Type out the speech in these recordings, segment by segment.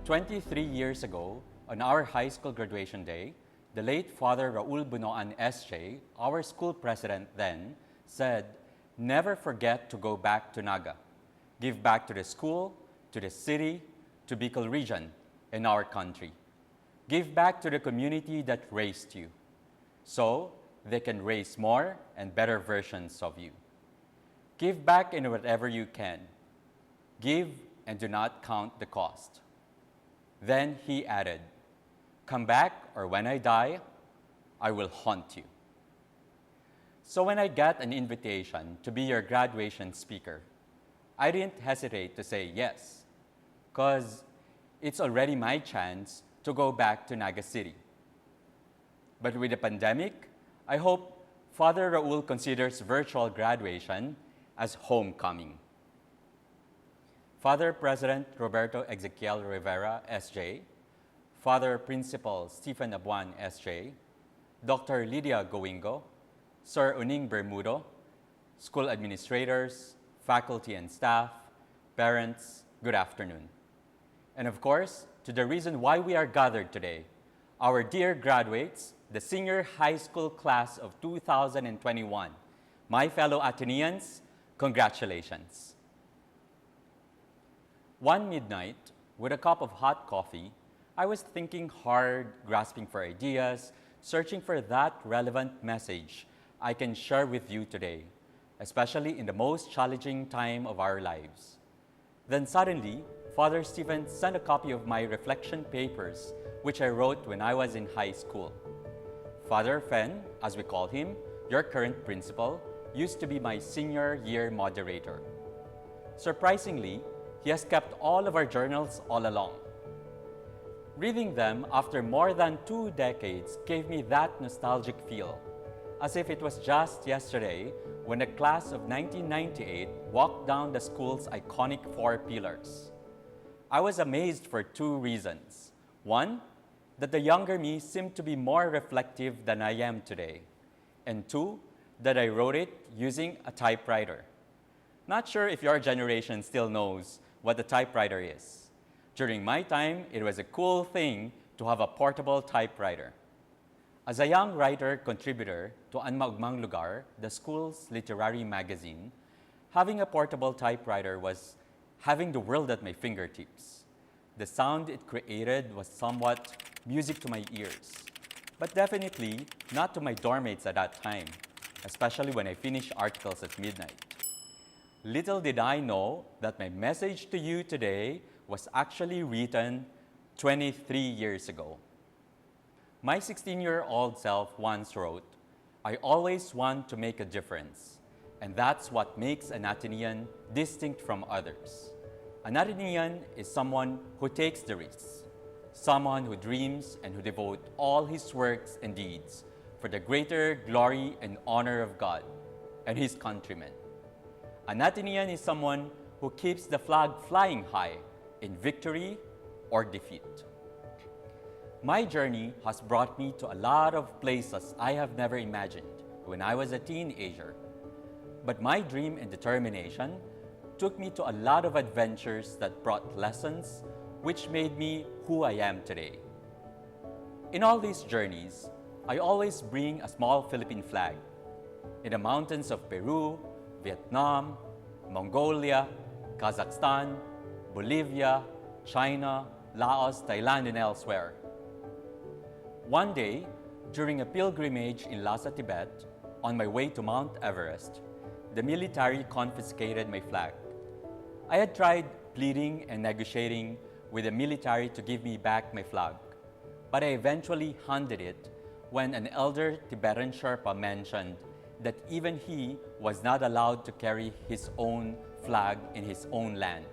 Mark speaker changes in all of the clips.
Speaker 1: 23 years ago, on our high school graduation day, the late Father Raul Bunoan S.J., our school president then, said, "Never forget to go back to Naga. Give back to the school, to the city, to Bicol region, and our country. Give back to the community that raised you, so they can raise more and better versions of you. Give back in whatever you can. Give and do not count the cost." Then he added, "Come back, or when I die, I will haunt you." So when I got an invitation to be your graduation speaker, I didn't hesitate to say yes, because it's already my chance to go back to Naga City. But with the pandemic, I hope Father Raul considers virtual graduation as homecoming. Father President Roberto Ezequiel Rivera, S.J., Father Principal Stephen Abuan, S.J., Dr. Lydia Goingo, Sir Uning Bermudo, school administrators, faculty and staff, parents, good afternoon. And of course, to the reason why we are gathered today, our dear graduates, the senior high school class of 2021, my fellow Ateneans, congratulations. One midnight, with a cup of hot coffee, I was thinking hard, grasping for ideas, searching for that relevant message I can share with you today, especially in the most challenging time of our lives. Then suddenly, Father Stephen sent a copy of my reflection papers, which I wrote when I was in high school. Father Fen, as we call him, your current principal, used to be my senior year moderator. Surprisingly, he has kept all of our journals all along. Reading them after more than 2 decades gave me that nostalgic feel, as if it was just yesterday when the class of 1998 walked down the school's iconic 4 pillars. I was amazed for 2 reasons. One, that the younger me seemed to be more reflective than I am today. And 2, that I wrote it using a typewriter. Not sure if your generation still knows what a typewriter is. During my time, it was a cool thing to have a portable typewriter. As a young writer contributor to Ang Maugmang Lugar, the school's literary magazine, having a portable typewriter was having the world at my fingertips. The sound it created was somewhat music to my ears, but definitely not to my dorm mates at that time, especially when I finished articles at midnight. Little did I know that my message to you today was actually written 23 years ago. My 16-year-old self once wrote, "I always want to make a difference, and that's what makes an Atenean distinct from others." An Atenean is someone who takes the risks, someone who dreams and who devotes all his works and deeds for the greater glory and honor of God and his countrymen. An Atenean is someone who keeps the flag flying high in victory or defeat. My journey has brought me to a lot of places I have never imagined when I was a teenager. But my dream and determination took me to a lot of adventures that brought lessons which made me who I am today. In all these journeys, I always bring a small Philippine flag. In the mountains of Peru, Vietnam, Mongolia, Kazakhstan, Bolivia, China, Laos, Thailand, and elsewhere. One day, during a pilgrimage in Lhasa, Tibet, on my way to Mount Everest, the military confiscated my flag. I had tried pleading and negotiating with the military to give me back my flag, but I eventually handed it when an elder Tibetan Sherpa mentioned that even he was not allowed to carry his own flag in his own land.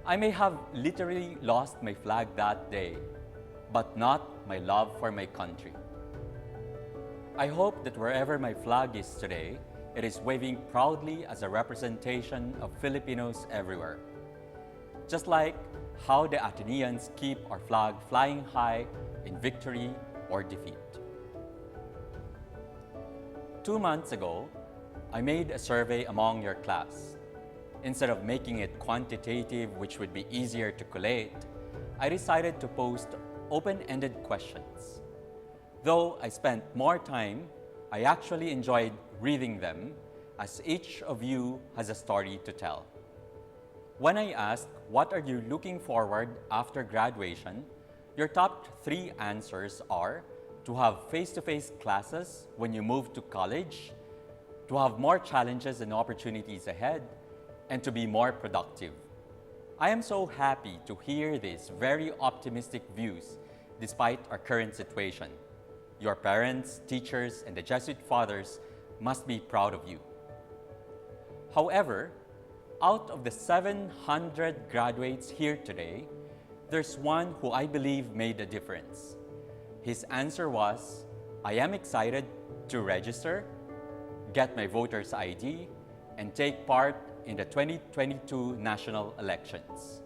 Speaker 1: I may have literally lost my flag that day, but not my love for my country. I hope that wherever my flag is today, it is waving proudly as a representation of Filipinos everywhere. Just like how the Ateneans keep our flag flying high in victory or defeat. 2 months ago, I made a survey among your class. Instead of making it quantitative, which would be easier to collate, I decided to post open-ended questions. Though I spent more time, I actually enjoyed reading them, as each of you has a story to tell. When I asked, what are you looking forward after graduation, your top 3 answers are to have face-to-face classes when you move to college, to have more challenges and opportunities ahead, and to be more productive. I am so happy to hear these very optimistic views despite our current situation. Your parents, teachers, and the Jesuit fathers must be proud of you. However, out of the 700 graduates here today, there's one who I believe made a difference. His answer was, I am excited to register, get my voter's ID, and take part in the 2022 national elections.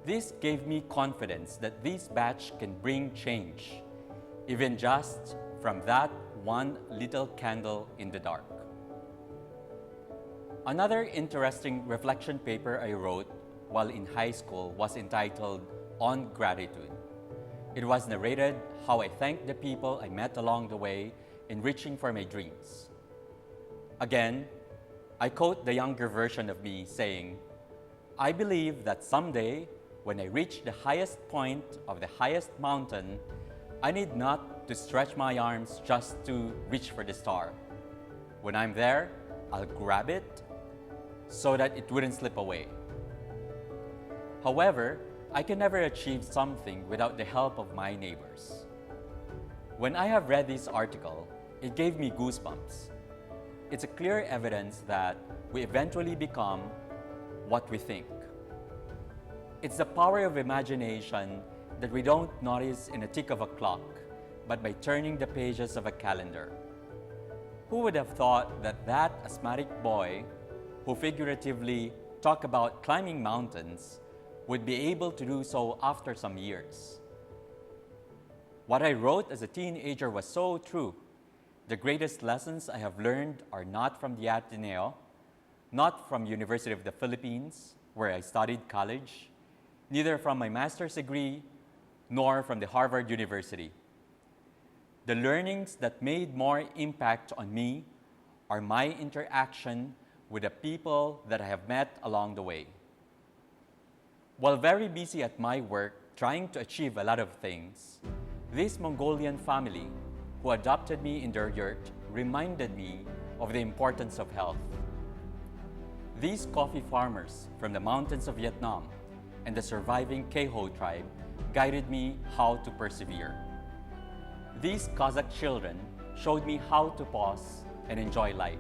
Speaker 1: This gave me confidence that this batch can bring change, even just from that one little candle in the dark. Another interesting reflection paper I wrote while in high school was entitled On Gratitude. It was narrated how I thanked the people I met along the way in reaching for my dreams. Again, I quote the younger version of me saying, I believe that someday, when I reach the highest point of the highest mountain, I need not to stretch my arms just to reach for the star. When I'm there, I'll grab it so that it wouldn't slip away. However, I can never achieve something without the help of my neighbors. When I have read this article, it gave me goosebumps. It's a clear evidence that we eventually become what we think. It's the power of imagination that we don't notice in a tick of a clock, but by turning the pages of a calendar. Who would have thought that that asthmatic boy who figuratively talked about climbing mountains would be able to do so after some years? What I wrote as a teenager was so true. The greatest lessons I have learned are not from the Ateneo, not from University of the Philippines, where I studied college, neither from my master's degree, nor from the Harvard University. The learnings that made more impact on me are my interaction with the people that I have met along the way. While very busy at my work trying to achieve a lot of things, this Mongolian family who adopted me in their yurt reminded me of the importance of health. These coffee farmers from the mountains of Vietnam and the surviving Keho tribe guided me how to persevere. These Kazakh children showed me how to pause and enjoy life.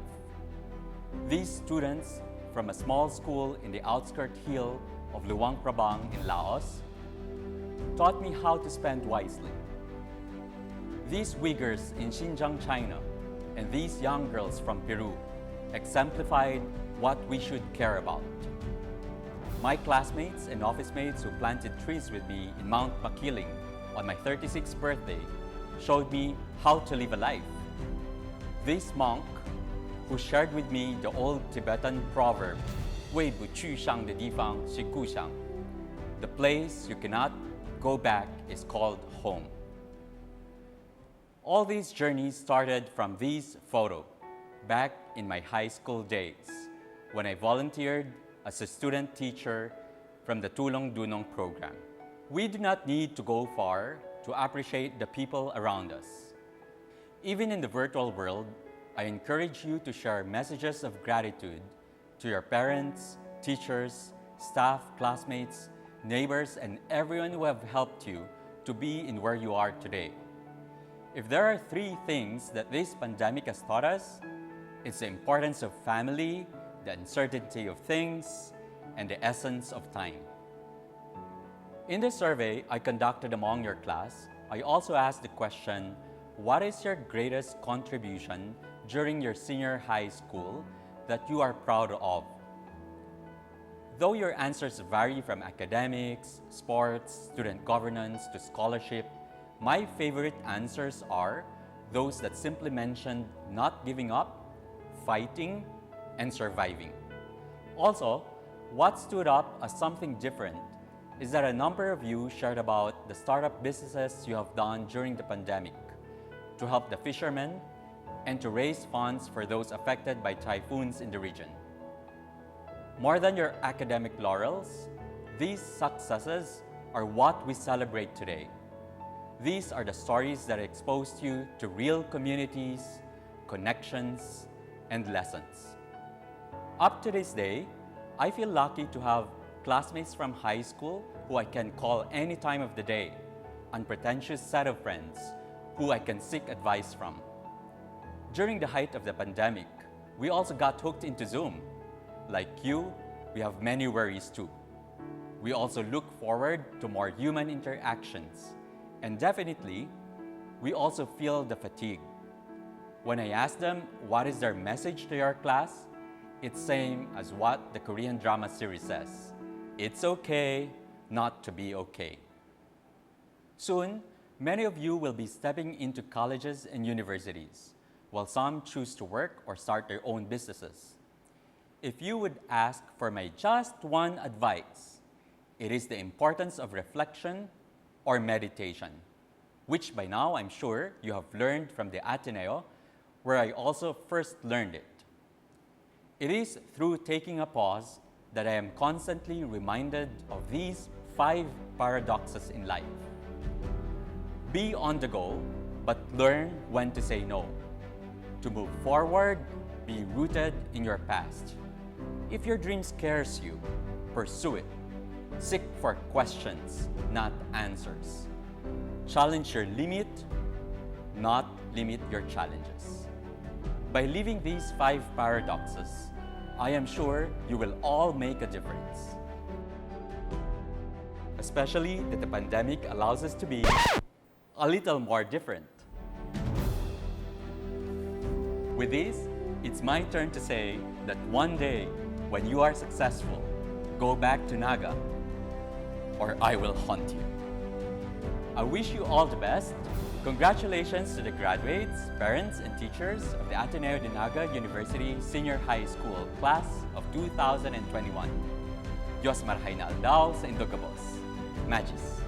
Speaker 1: These students from a small school in the outskirt hill of Luang Prabang in Laos taught me how to spend wisely. These Uyghurs in Xinjiang, China, and these young girls from Peru exemplified what we should care about. My classmates and office mates who planted trees with me in Mount Makiling on my 36th birthday showed me how to live a life. This monk who shared with me the old Tibetan proverb, 未不去上的地方是故乡. The place you cannot go back is called home. All these journeys started from this photo back in my high school days when I volunteered as a student teacher from the Tulong Dunong program. We do not need to go far to appreciate the people around us. Even in the virtual world, I encourage you to share messages of gratitude to your parents, teachers, staff, classmates, neighbors, and everyone who have helped you to be in where you are today. If there are 3 things that this pandemic has taught us, it's the importance of family, the uncertainty of things, and the essence of time. In the survey I conducted among your class, I also asked the question, what is your greatest contribution during your senior high school that you are proud of? Though your answers vary from academics, sports, student governance to scholarship, my favorite answers are those that simply mentioned not giving up, fighting, and surviving. Also, what stood up as something different is that a number of you shared about the startup businesses you have done during the pandemic to help the fishermen and to raise funds for those affected by typhoons in the region. More than your academic laurels, these successes are what we celebrate today. These are the stories that exposed you to real communities, connections, and lessons. Up to this day, I feel lucky to have classmates from high school who I can call any time of the day, unpretentious set of friends who I can seek advice from. During the height of the pandemic, we also got hooked into Zoom. Like you, we have many worries too. We also look forward to more human interactions. And definitely, we also feel the fatigue. When I ask them what is their message to your class, it's same as what the Korean drama series says. It's okay not to be okay. Soon, many of you will be stepping into colleges and universities, while some choose to work or start their own businesses. If you would ask for my just one advice, it is the importance of reflection or meditation, which by now I'm sure you have learned from the Ateneo, where I also first learned it. It is through taking a pause that I am constantly reminded of these 5 paradoxes in life. Be on the go, but learn when to say no. To move forward, be rooted in your past. If your dream scares you, pursue it. Seek for questions, not answers. Challenge your limit, not limit your challenges. By living these 5 paradoxes, I am sure you will all make a difference. Especially that the pandemic allows us to be a little more different. With this, it's my turn to say that one day, when you are successful, go back to Naga, or I will haunt you. I wish you all the best. Congratulations to the graduates, parents, and teachers of the Ateneo de Naga University Senior High School Class of 2021. Diyos marhay na aldaw sa Indogabos. Magis.